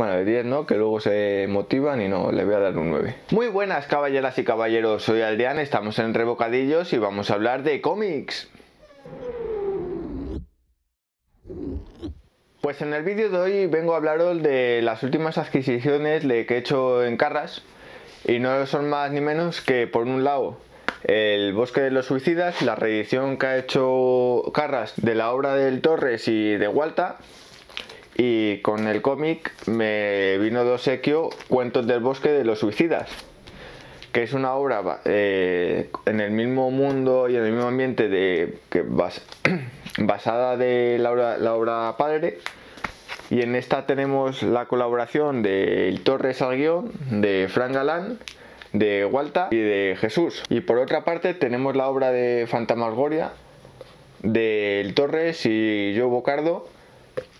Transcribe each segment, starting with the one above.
Bueno, de 10 no, que luego se motivan y no, le voy a dar un 9. Muy buenas caballeras y caballeros, soy Adrián, estamos en Rebocadillos y vamos a hablar de cómics. Pues en el vídeo de hoy vengo a hablaros de las últimas adquisiciones que he hecho en Carras. Y no son más ni menos que, por un lado, El Bosque de los Suicidas, la reedición que ha hecho Carras de la obra del Torres y de Walta. Y con el cómic me vino de obsequio Cuentos del Bosque de los Suicidas, que es una obra en el mismo mundo y en el mismo ambiente basada de la obra padre. Y en esta tenemos la colaboración de Torres al guión, de Fran Galán, de Walta y de Jesús. Y por otra parte tenemos la obra de Fantasmagoria de Torres y Joe Bocardo,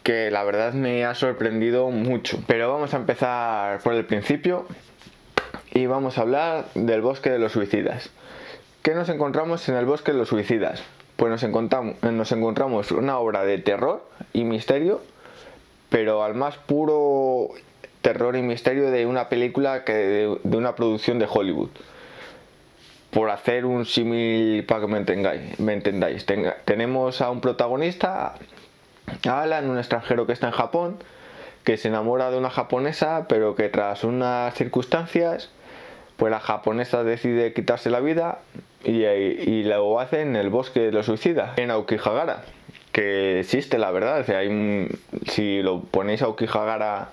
que la verdad me ha sorprendido mucho. Pero vamos a empezar por el principio y vamos a hablar del Bosque de los Suicidas. ¿Qué nos encontramos en el Bosque de los Suicidas? Pues nos encontramos una obra de terror y misterio, pero al más puro terror y misterio de una película de una producción de Hollywood. Por hacer un símil para que me entendáis. Tenemos a un protagonista, a Alan, un extranjero que está en Japón, que se enamora de una japonesa, pero que tras unas circunstancias, pues la japonesa decide quitarse la vida y lo hace en el Bosque de los Suicidas, en Aokigahara, que existe, la verdad. O sea, si lo ponéis Aokigahara,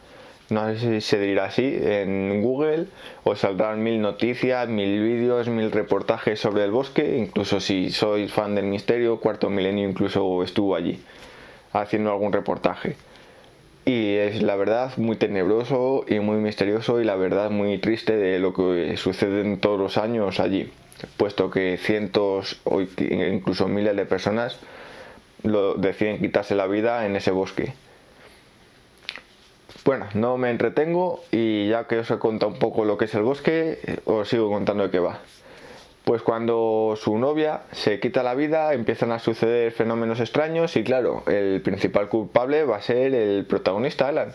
no sé si se dirá así, en Google, os saldrán 1000 noticias, 1000 vídeos, 1000 reportajes sobre el bosque. Incluso si sois fan del misterio, Cuarto Milenio incluso estuvo allí haciendo algún reportaje. Y es, la verdad, muy tenebroso y muy misterioso, y la verdad muy triste de lo que sucede en todos los años allí, puesto que cientos o incluso miles de personas deciden quitarse la vida en ese bosque. Bueno, no me entretengo y ya que os he contado un poco lo que es el bosque, os sigo contando de qué va. Pues cuando su novia se quita la vida empiezan a suceder fenómenos extraños y claro, el principal culpable va a ser el protagonista, Alan.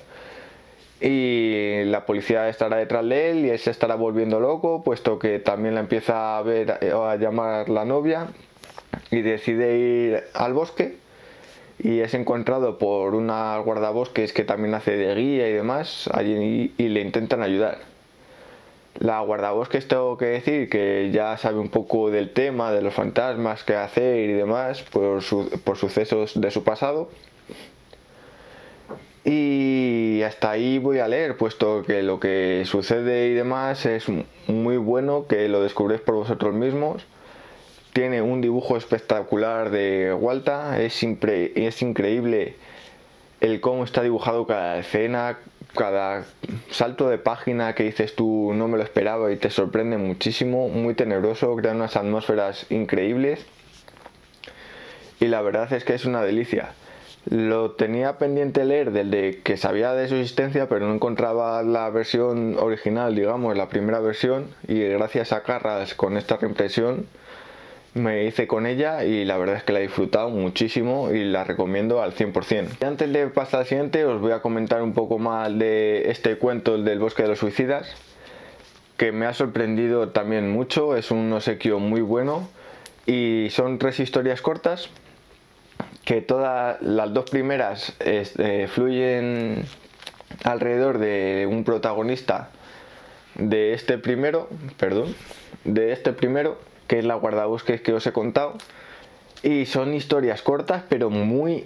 Y la policía estará detrás de él y él se estará volviendo loco, puesto que también la empieza a llamar la novia, y decide ir al bosque y es encontrado por una guardabosques que también hace de guía y demás allí, y le intentan ayudar. La guardabosques, tengo que decir que ya sabe un poco del tema de los fantasmas, qué hacer y demás por sucesos de su pasado. Y hasta ahí voy a leer, puesto que lo que sucede y demás es muy bueno, que lo descubréis por vosotros mismos. Tiene un dibujo espectacular de Walta, es increíble el cómo está dibujado cada escena, cada salto de página que dices tú no me lo esperaba y te sorprende muchísimo, muy tenebroso, crea unas atmósferas increíbles y la verdad es que es una delicia. Lo tenía pendiente leer desde que sabía de su existencia, pero no encontraba la versión original, digamos, la primera versión, y gracias a Carras con esta reimpresión me hice con ella y la verdad es que la he disfrutado muchísimo y la recomiendo al 100%. Y antes de pasar al siguiente os voy a comentar un poco más de este cuento del Bosque de los Suicidas, que me ha sorprendido también mucho, es un obsequio muy bueno y son 3 historias cortas, que todas las 2 primeras fluyen alrededor de un protagonista de este primero, que es la guardabosques que os he contado, y son historias cortas pero muy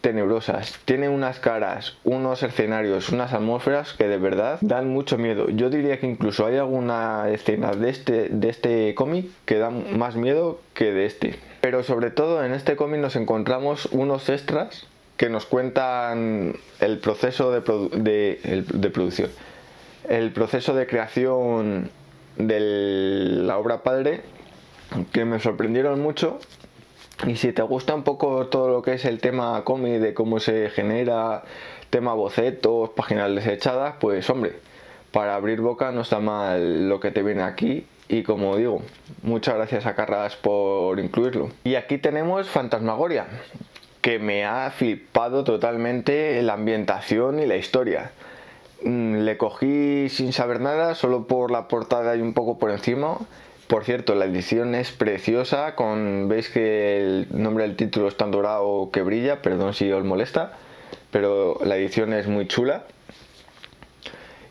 tenebrosas. Tienen unas caras, unos escenarios, unas atmósferas que de verdad dan mucho miedo. Yo diría que incluso hay alguna escena de este cómic que dan más miedo que de este. Pero sobre todo en este cómic nos encontramos unos extras que nos cuentan el proceso de producción, el proceso de creación de la obra padre, que me sorprendieron mucho. Y si te gusta un poco todo lo que es el tema cómic, de cómo se genera, tema bocetos, páginas desechadas, pues hombre, para abrir boca no está mal lo que te viene aquí. Y como digo, muchas gracias a Carras por incluirlo. Y aquí tenemos Fantasmagoria, que me ha flipado totalmente la ambientación y la historia. Le cogí sin saber nada, solo por la portada y un poco por encima. Por cierto, la edición es preciosa, veis que el nombre del título está en dorado que brilla, perdón si os molesta, pero la edición es muy chula.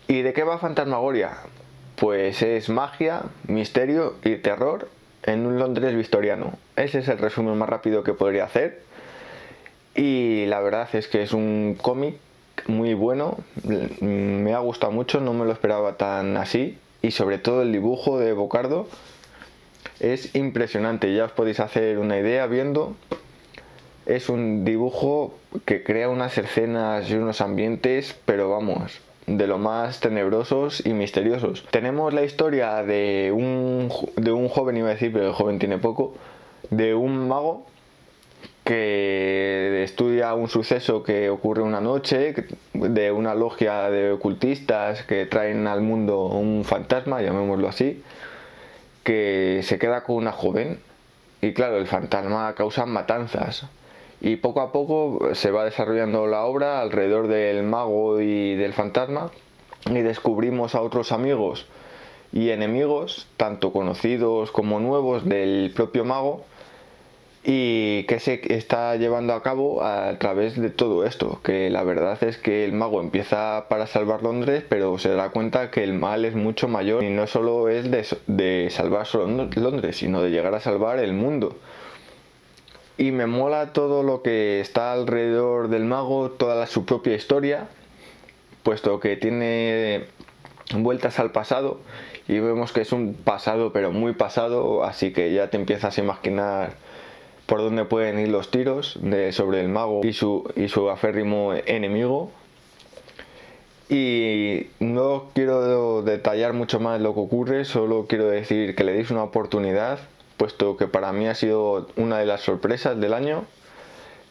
¿Y de qué va Fantasmagoria? Pues es magia, misterio y terror en un Londres victoriano. Ese es el resumen más rápido que podría hacer. Y la verdad es que es un cómic muy bueno, me ha gustado mucho, no me lo esperaba tan así. Y sobre todo el dibujo de Bocardo es impresionante, ya os podéis hacer una idea viendo. Es un dibujo que crea unas escenas y unos ambientes, pero vamos, de lo más tenebrosos y misteriosos. Tenemos la historia de un joven, iba a decir, pero el joven tiene poco, de un mago que estudia un suceso que ocurre una noche, de una logia de ocultistas que traen al mundo un fantasma, llamémoslo así, que se queda con una joven. Y claro, el fantasma causa matanzas. Y poco a poco se va desarrollando la obra alrededor del mago y del fantasma. Y descubrimos a otros amigos y enemigos, tanto conocidos como nuevos, del propio mago. Y que se está llevando a cabo a través de todo esto, que la verdad es que el mago empieza para salvar Londres, pero se da cuenta que el mal es mucho mayor y no solo es de salvar solo Londres, sino de llegar a salvar el mundo. Y me mola todo lo que está alrededor del mago, su propia historia, puesto que tiene vueltas al pasado y vemos que es un pasado pero muy pasado, así que ya te empiezas a imaginar por dónde pueden ir los tiros sobre el mago y su aférrimo enemigo. Y no quiero detallar mucho más lo que ocurre, solo quiero decir que le deis una oportunidad, puesto que para mí ha sido una de las sorpresas del año.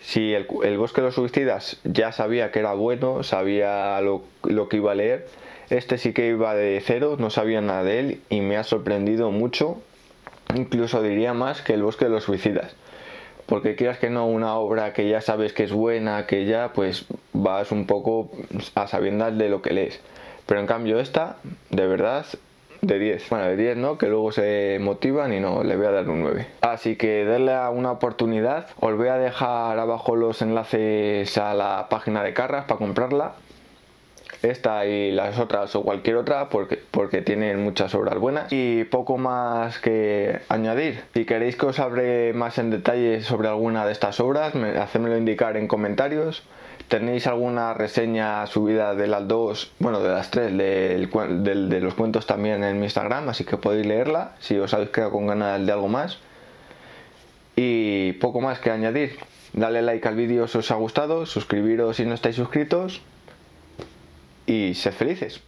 Si el Bosque de los Suicidas ya sabía que era bueno, sabía lo que iba a leer, este sí que iba de cero, no sabía nada de él y me ha sorprendido mucho, incluso diría más que el Bosque de los Suicidas. Porque quieras que no, una obra que ya sabes que es buena, que ya pues vas un poco a sabiendas de lo que lees. Pero en cambio esta, de verdad, de 10. Bueno, de 10 no, que luego se motivan y no, le voy a dar un 9. Así que darle una oportunidad. Os voy a dejar abajo los enlaces a la página de Carras para comprarla. Esta y las otras o cualquier otra porque tienen muchas obras buenas y poco más que añadir. Si queréis que os hable más en detalle sobre alguna de estas obras, hacedmelo indicar en comentarios. Tenéis alguna reseña subida de las dos, bueno, de las tres, de los cuentos también en mi Instagram, así que podéis leerla si os habéis quedado con ganas de algo más. Y poco más que añadir. Dale like al vídeo si os ha gustado, suscribiros si no estáis suscritos y sed felices.